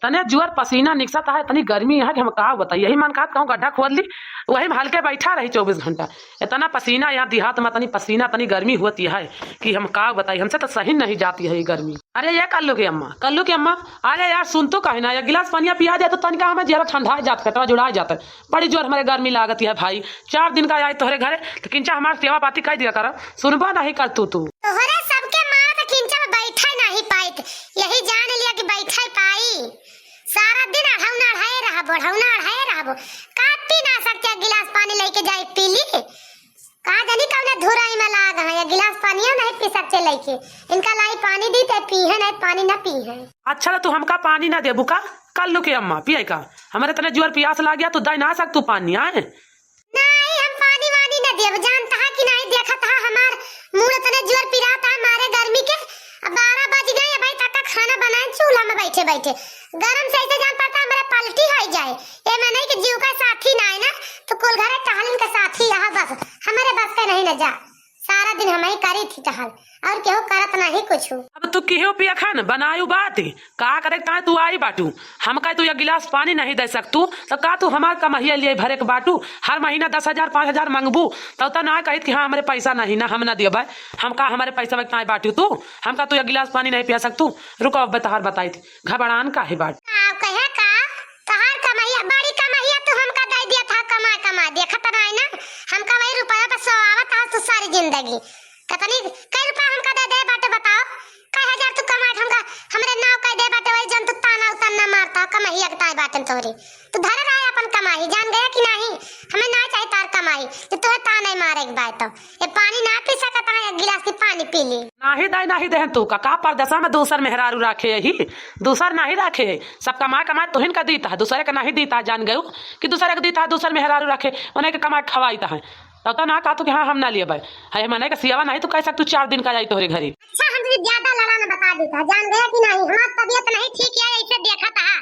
तने जुअर पसीना निकसता है, तनी गर्मी है कि हम का बताइए। यही मन कहूँ गड्ढा खोद ली, वही में हल्के बैठा रही 24 घंटा। इतना पसीना यहाँ देहात में तनी पसीना तनी गर्मी होती है कि हम का बताइए, हमसे तो सही नहीं जाती है ये गर्मी। अरे ये कल्लू की अम्मा आ जाए यार, सुन तो कहीं ना, एक गिलास पानी पिया जाए तो तनिका हमें जरा ठंडा जाता है, जुड़ा जाता है। बड़ी जोर हमारे गर्मी लागत है भाई। 4 दिन का आए तोहरे घरे तो किंचा हमारे सेवा पाती कह दिया कर, सुनबा नहीं कर तू तोहरे सबके माँ तो किंचा में बैठा नहीं पाई, यही जान लिया कि बैठा पाई। सारा दिन अढ़ाए रहबो का पी ना सकते, गिलास पानी लेके जाए पी ली। कहा जानी कौन धुराई में लाग है, गिलास पानी नहीं पी सकते लेके। इनका लाई पानी दी ते पी है, नहीं पानी ना पी है। अच्छा तो हमका पानी ना देबू का कल्लू के अम्मा पिए का? हमारे तने जोर प्यास लाग गया तो दे ना सक तू पानी आए। नहीं हम पानी वानी ना देब, जानता है कि नहीं देखा था हमार मुंह तने जोर पिराता है मारे गर्मी के। अब 12 बज गए भाई, तक खाना बनाए चूल्हा में बैठे बैठे गरम से ऐसे जान पड़ता हमारे पलटी हो जाए। ये मैं नहीं कि जीव का साथी ना है ना, तो कुल घरे टहलन का साथी रहा, बस हमारे बस का नहीं न जा। सारा दिन हम ही करी थी टहल, और केहू करत नहीं कुछ। अब तू केहू पिया खान बनायू बात का करे ता तू आई बाटू, हम कह तू एक गिलास पानी नहीं दे सकतू तो का तू हमार कमाइया लिए भरे के बाटू। हर महीना 10,000 5,000 मांगबू तो ना कहित कि हाँ हमारे पैसा नहीं ना, हम ना दिए भाई। हम का हमारे पैसा में कहाँ बाटू तू, हम का तू एक गिलास पानी नहीं पिया सकतू। रुको अब तहार बताई थी घबरान का है बाट कहे का तहार कमाइया बड़ी कमाइया तो हमका दे दिया था, कमा दिया खतर है ना। हमका वही रुपया पे सवावत है तो सारी जिंदगी कतनी कई रुपया हमका दे दे बाटे बताओ। कई हजार तू कमाए हमका हमरे नाव कह दे बाटे, वही जन तू ताना उताना मारता कमाइया के ताई बाटे तोरी तो धरे रहा अपन कमाई, जान गया कि नहीं। हमें ना चाहिए तार कमाई तो तोहे ता नहीं मारे के बात। ये पानी ना पी सकता है, एक गिलास की पानी पी ली नहीं दे तू का परदसा में दूसर मेहरारू रखे ही, दूसर नहीं रखे सब कमाए तुहिन का दीता है, दूसरे का नहीं दीता। जान गयो कि दूसरे का दीता है, दूसर मेहरारू रखे उन्हें के कमाए खवाईता है। तब तो ना कहा तू कि हाँ हम ना लिए भाई है मने का सियावा नहीं तो कैसा तू 4 दिन का जाई तोहरे घरे। अच्छा हम तुझे ज्यादा लड़ाना बता देता, जान गया कि नहीं। हमारी तबीयत नहीं ठीक है ऐसे देखा था,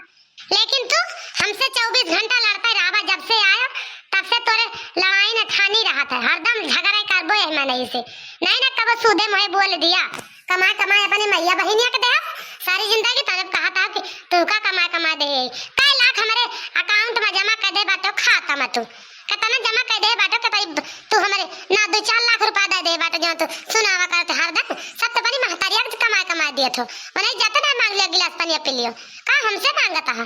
लेकिन तू हमसे 24 घंटा लड़ता रहा। जब से आया तब से तोरे लड़ाई न ठानी रहा था, हरदम झगड़ा करबो है मैंने इसे नहीं ना कब सूदे मुहे बोल दिया। कमाए अपने मैया बहनिया के दे, सारी जिंदगी तब कहा था कि तू का कमा दे। कई लाख हमारे अकाउंट में जमा कर दे बाटो, खाता में तू कितना जमा कर दे बाटो के तू हमारे ना 2-4 लाख रुपया दे दे बाटो, जो तू सुनावा करते हरदम सब तो बनी महतारिया के कमा दिए थो। मैंने जाते ना मांग लिया गिलास पानी पी लियो का हमसे मांगता है।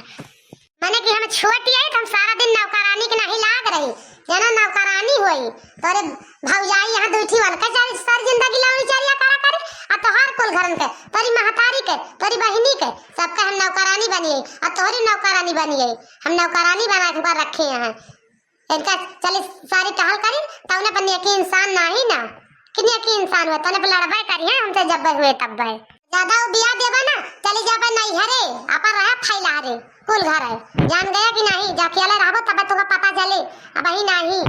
मैंने कि हम छोटी है तो हम सारा दिन नौकरानी के नहीं लाग रही, जना नौकरानी हुई तोरे भौजाई यहाँ बैठी वाला का सारी जिंदगी लौड़ी चारिया करा करे आ तोहार कुल घरन के तोरी महतारी के तोरी बहिनी के सबका हम नौकरानी बनिए और तोहरी नौकरानी बनिए। हम नौकरानी बना के रखे हैं इनका चले सारी टहल करी तब ने बनिए कि इंसान नहीं ना कितने की इंसान हुए तने लड़बाई करी है हमसे जब हुए तब भाई ज्यादा बिया देबा ना चली जाबे नहीं हरे अपन रहा फैला रे कुल घर है। जान गया कि नहीं, जा अकेले रहबो तब तुका पता चले। अब ही नहीं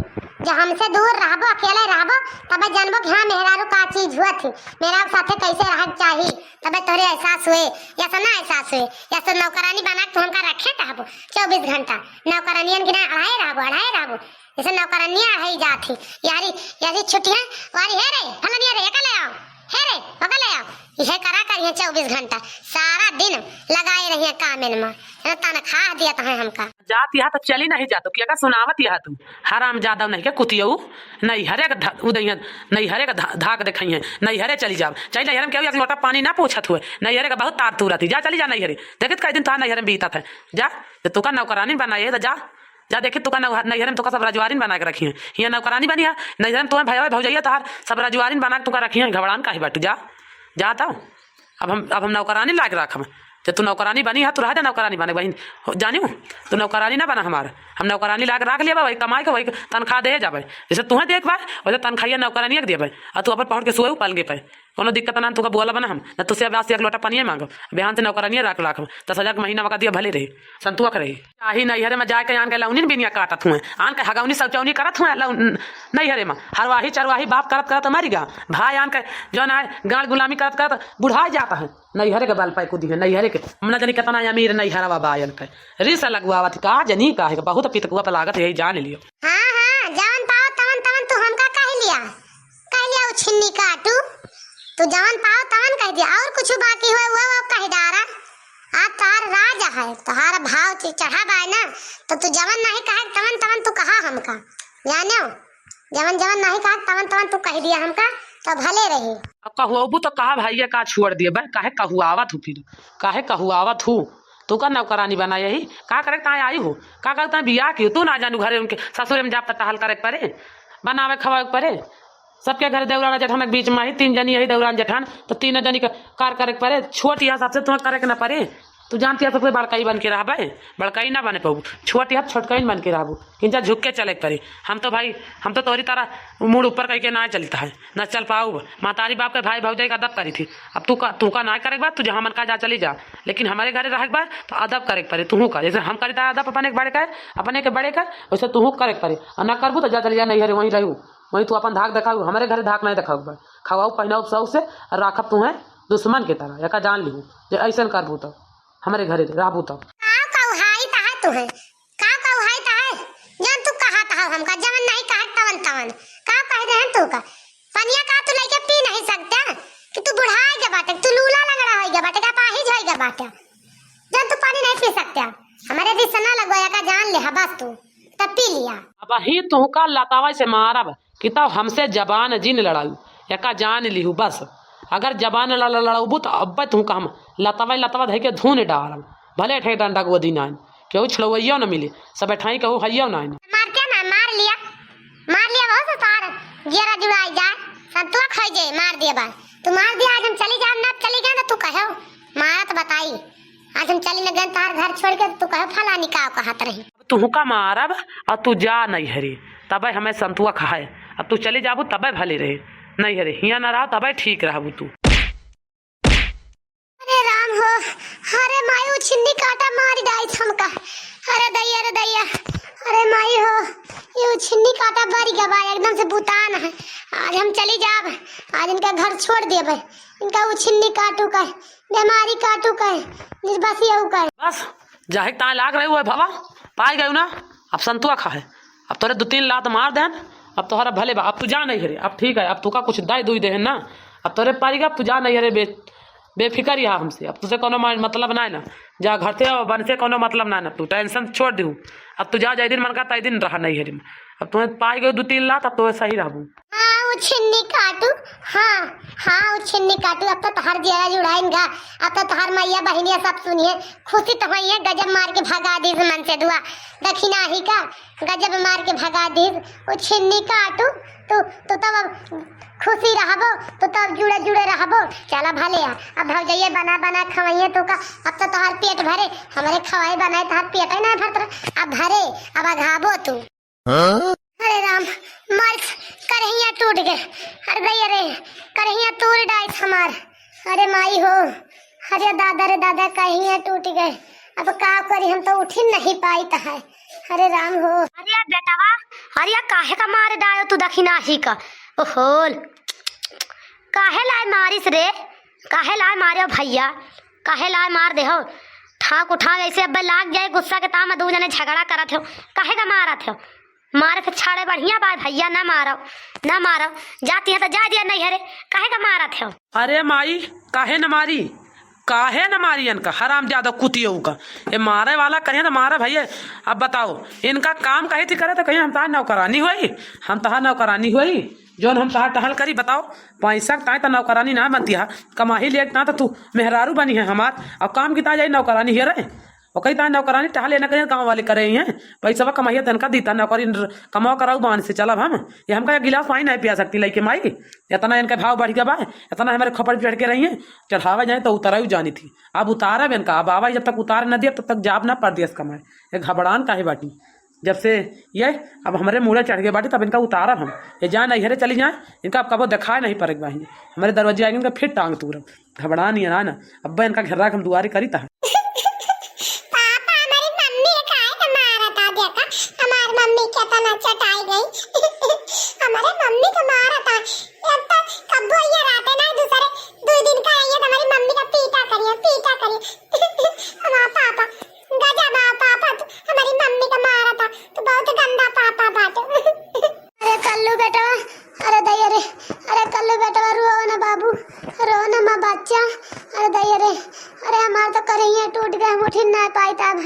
जो हमसे दूर रहबो अकेले रहबो तब जानबो कि हाँ मेहरारू का चीज हुआ थी, मेरा साथे कैसे रह चाहिए तब तोरे एहसास हुए या तो ना एहसास हुए या तो नौकरानी बना के हमका रखे रहबो 24 घंटा नौकरानियन की ना अढ़ाए रहबो जैसे नौकरानियां है जाती यारी छुट्टियां वारी है रे फलनिया रे एकले आओ है रे ओकले आओ इसे करा करिए 24 घंटा सारा दिन लगाए रहिए काम में तनख्वाह दिया है हमका। जात यहाँ तो चली नहीं जातो क्या का सुनावत यहाँ तू हराम ज्यादा नहीं क्या कुतियऊ नहीं हरे का उदय नहीं हरे का धाक दिखाई है नहीं हरे चली जाओ चल नहीं हरे में क्या एक लोटा पानी ना पूछत हुए नहीं हरे का बहुत तार तू रहती जा चली जा नहीं हरे देखित कई दिन तो नहीं हरे में बीता था जा तू का नौकरानी बनाई है जा जा देखी तुका नैहर में तुका सब रजवारीन बना के रखी है यहाँ नौकरानी बनी है नैहर में तुम्हें भैया भौजैया तार सब रजवारीन बना के तुका रखी है घबरान का ही बाटू जा जाता हूँ। अब हम नौकरानी ला के रखम जब तू नौकरानी बनी है तो रह जा नौकरानी बने बहन जानी तू नौकरानी ना बना हमारा हम नौकरानी ला के रख लिया वही कमाई के वही तनख्वाह दे जाबे जैसे तुम्हें देख पाए वैसे तनख्वाह नौकरानी के दिए और तू अपन पहुँच के सोए पल गे पाए कोनो दिक्कत ना तुका बोला बना हम न तुझसे अब एक लोटा पानी मांगो बिहान से नौकरानी रख 10,000 का महीना वका दिया भले रही संतुआ रही चाही नैहरे में जाके आन के लौनी बिनिया काटत हुए आन के हगौनी सौचौनी करत हुए नैहरे में हरवाही चरवाही बाप करत मरी गा भाई आन के जो ना गाड़ गुलामी करत बुढ़ा जाता है नैहरे के बाल पाई कूदी है नैहरे के हमने जानी कितना अमीर नैहरा बायन के रिस लगवा का जनी का है बहुत पितकुआ पर लागत यही जान लियो। हां जान पाओ तवन तू हमका कह लिया छिन्नी काटू तू जान पाओ तवन कह दिया और कुछ बाकी हुए वो कह डारा आज तार राजा है, तोहारा भाव चढ़ा बाय ना, तो तू जवन नहीं कहे तवन तवन तू कहा हमका, जाने जवन जवन नहीं कहा तवन तवन तू कह दिया हमका, तो भले रही। अब कहुआबू तो कहा भैया का छोड़ दिए बे, काहे कहुआवत हूँ, फिर काहे कहुआवत हूँ। तू का नौकरानी बना यही का करे ताए आई हो, का करता बियाह की तू ना जानू घरे उनके ससुरे में जाप टहल करे परे, बनावे खवावे परे। सबके घर देवराना जेठान के बीच में ही 3 जनी यही देवरान जेठान, तो 3 जनी का कार करे परे। छोटी हाथ सबसे तुम्हें करे के ना परे। तू जानती है सबसे बड़काई बन के रहा भाई, बड़काई ना बने पाऊ, छोटी हाथ छोटकाई बन के रहबू, किंचा झुक के चले परे। हम तो भाई हम तो तोरी तरह मुड़ ऊपर करके ना चलता है, न चल पाऊ। मातारी बाप के भाई भौजाई का अदब करी थी, अब तू का ना करे बात, तू जहाँ मन का जा चली जा, लेकिन हमारे घरे रहे बार तो अदब करे परे। तू का जैसे हम करता अदब अपने के बड़े का अपने के बड़े का, वैसे तू करे परे। और न करबू तो जा चली जा, नहीं हरे वहीं रहू, वहीं तू अपन धाक दिखाऊ, हमारे घर धाक नहीं दिखाऊ, खवाऊ पहनाऊ सौ से राखब तू है दुश्मन की तरह, या जान लिहू जे ऐसा करबू तो हमारे घरे रहबू तो। का कौहाई ता है तू है, का कौहाई ता है, जन तू कहा ता हमका जवन नहीं कहा तवन तवन का कह दे तू का। पनिया का तू लेके पी नहीं सकता कि तू बुढ़ाई के बाटे, तू लूला लगड़ा होई के बाटे, का पाहिज होई के बाटे, जन तू पानी नहीं पी सकता। हमारे दिस ना लगवाया का जान ले बस तू तब पी लिया। अब ही तू का लतावा से मारब कि तब हमसे जबान जिन लड़ाऊ, या जान लिहू बस। अगर जबान लड़ाबू तो अब तू का हम लतवा धै के धून डालम, भले ठे डंडा को दिन आन केहू छड़वैया न मिले, सब ठाई कहू हैया न आन। मारते ना मार लिया बहुत तार गेरा जुड़ाई जाए संतुआ खाई जाए, मार दिया बा तू मार दिया। आज हम चली जाए ना चली गए ना तू कहो मारा तो बताई, आज हम चली न गए तार घर छोड़ के तू कहो फलानी का कहत रही। तू का मारब और तू जा नहीं हरे तब हमें संतुआ खाए, अब तू चली जाबू तब भले रहे, नहीं हरे हिया न रहा तब ठीक रहबू तू। अरे राम हो, अरे मायू छिन्नी काटा मार डाई हमका, अरे दैया, अरे माई हो ये छिन्नी काटा बारी गवा एकदम से भूतान है। आज हम चली जाब, आज इनका घर छोड़ देबे, इनका वो छिन्नी काटू का बीमारी काटू का बस यू का बस जाहे ताए लाग रहे हुए भवा पाई गयू ना। अब संतुआ खा है, अब तोरे 2-3 लात मार देन, अब तोहरा भले बा, अब तू जा नहीं हरे, अब ठीक है, अब तू का कुछ दाई दुई दे ना, अब तोरे पारीगा, अब तू जा नहीं हरे बेफिक्र यहाँ हमसे, अब तुझे कोनो मतलब ना है ना, जा घर से बन से कोनो मतलब ना है ना, तू टेंशन छोड़ दू। अब तू जा दिन मन का तय दिन रहा नहीं हरे, अब तुम्हें पाई गए 2-3 लात, अब तो सही रहबू। हाँ वो छिन्नी काटू, हाँ वो छिन्नी काटू, अब तो तहार जेरा जुड़ाएंगा, अब तो तहार मैया बहनिया सब सुनिए, खुशी तो हुई है, गजब मार के भगा दी मन से दुआ दक्षिणा ही का, गजब मार के भगा दी वो छिन्नी काटू। तो तब खुशी रहबो, तो तब जुड़े रहबो, चला भले अब भौजाइए बना खवाइए तो का, अब तो तोहार पेट भरे, हमारे खवाई बनाए तोहार पेट ही ना भरत, अब भरे अब अघाबो तू। अरे राम मार करहिया टूट गए, अरे दैया रे करहिया तोड़ डाइस हमार, अरे माई हो, अरे दादा कहिया टूट गए, अब का करी हम तो उठ ही नहीं पाई है। अरे राम हो, अरे बेटावा, अरे काहे का मार डायो तू दक्षिणा ही का, ओहोल काहे लाए मारिस रे, काहे लाए मारे भैया, काहे लाए मार दे हो, ठाक उठा ऐसे अब लाग जाए गुस्सा के ताम 2 जने झगड़ा करत हो, काहे का मारत हो, मारे फिर छाड़े बढ़िया बात भैया, ना मारो जाती है तो जा दिया नहीं हरे, काहे का मारत हो। अरे माई काहे न मारी इनका हराम ज्यादा कुतियों का, ये मारे वाला कहीं तो मारा भैया। अब बताओ इनका काम कहीं थी करे तो कहीं हम तहार नौकरानी हुई, हम तहार नौकरानी हुई जोन हम तहार टहल करी। बताओ पैसा ताए तो नौकरानी ना बनती है, कमाही ले ता तो तू मेहरारू बनी है हमार, अब काम की ता जाए नौकरानी है रे, और कई ताए नौकरानी टहल ना कहीं गाँव वाले करे हैं, पैसा कमाइए तनका दीता नौकरी कमाओ कराऊ बान से चलब हम, ये हमका एक गिलास पानी नहीं पिया सकती लइके माई, इतना इनका भाव बढ़ गया बा, इतना हमारे खपड़ चढ़ के रही है, चढ़ावा जाए तो उतरा जानी थी, अब उतारा इनका, अब आवा जब तक उतार न दिया तब तक जाब ना पड़ दिया कमाए, ये घबरान काहे बाटी जब से ये अब हमारे मुँह चढ़ गए बाटी, तब इनका उतारा हम, ये जाए नहीं हरे चली जाए, इनका अब कबो दिखाए नहीं पड़े बाही, हमारे दरवाजे आएंगे इनका फिर टांग तूरम, घबरा नहीं है ना, अब इनका घेरा हम दुआरी करी था। बच्चा, अरे दैया रे, अरे हमार तो करहिया टूट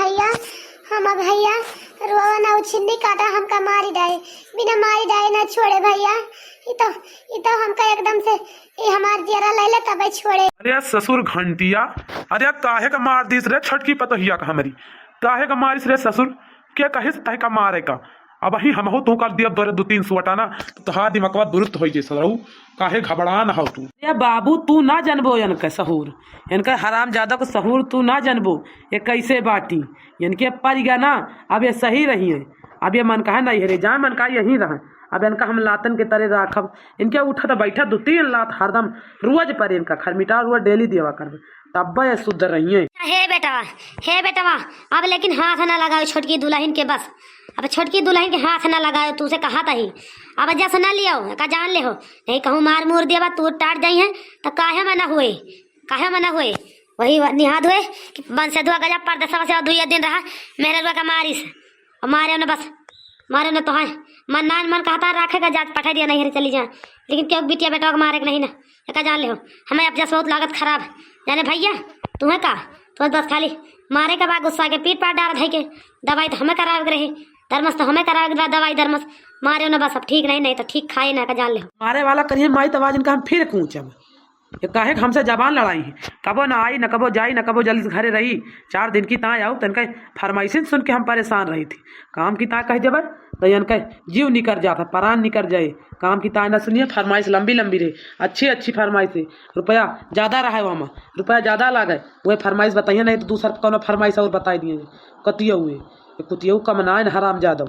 भैया रोवा ना उछिन्नी काटा हमका मारी डाए, बिना मारी डाए ना छोड़े भैया। ये तो हमका एकदम से ये हमार जरा ले ले तब छोड़े। अरे ससुर घंटिया, अरे काहे का मार दिस रे छटकी पतोहिया का हमारी, काहे का मारिस रे ससुर, क्या कहे से तहे का मारे का। अब ही हम हो तू कर दिया दो 2-3 सुवटा ना तो हा दिमागवा दुरुस्त हो जैसे रहू, काहे घबरा ना हो तू। या बाबू तू ना जनबो इनके सहूर, इनके हराम ज्यादा को सहूर तू ना जनबो। ये कैसे बाटी इनके पर गया ना, अब ये सही रही है। अब ये मन कहा नहीं हरे जा, मन का यहीं रहा। अब इनका हम लातन के तरह राखब, इनके उठा तो बैठा 2-3 लात हरदम रोज पर इनका खरमिटा रोज डेली देवा कर तब ये शुद्ध रही है। हे बेटवा अब लेकिन हाथ ना लगाओ छोटकी दुल्हन के, बस अब छोटकी दुल्हन के हाथ ना लगाओ। तू से कहा ही अब जैसे ना लियो का जान ले हो, नहीं कहूँ मार मुर देवा तू टाट जाई है तो काहे मना हुए वही निहाद हुए कि बन से धुआ गजा पर 2 दिन रहा मेरे रुआ का मारिस और मारे ने तो है मन कहता राखेगा जात पठा दिया नहीं चली जाए, लेकिन क्यों बिटिया बेटा को मारे नहीं ना का जान ले हो। हमें अब जैसे बहुत लागत खराब जाने भैया तुम्हें का तुम्हें बस खाली मारे के बाद गुस्सा के पीट पाट डाल धई के दवाई तो हमें करावे रही, धर्मस तो हमें करावे दवाई धर्मस मारे न बस अब ठीक नहीं तो ठीक खाए ना का जान ले। मारे वाला करिए माई तवाज इनका हम फिर कूचब, ये काहे हमसे जबान लड़ाई है, कबो ना आई न कबो जाई न कबो जल्दी से घरे रही। 4 दिन की ताँ आऊ तनका फरमाइशी सुन के हम परेशान रही थी। काम की ताँ कह जब तो इनका जीव निकर जाता, प्राण निकर जाए। काम की ताँ न सुनिए, फरमाइश लंबी रहे, अच्छी फरमाइश है। रुपया ज़्यादा रहा है वहाँ, रुपया ज़्यादा लागे वही फरमाइश बताइए, नहीं तो दूसरा कौन फरमाइश और बताई दिए। कतिया हुए कुतिया कमनाए हराम ज्यादा।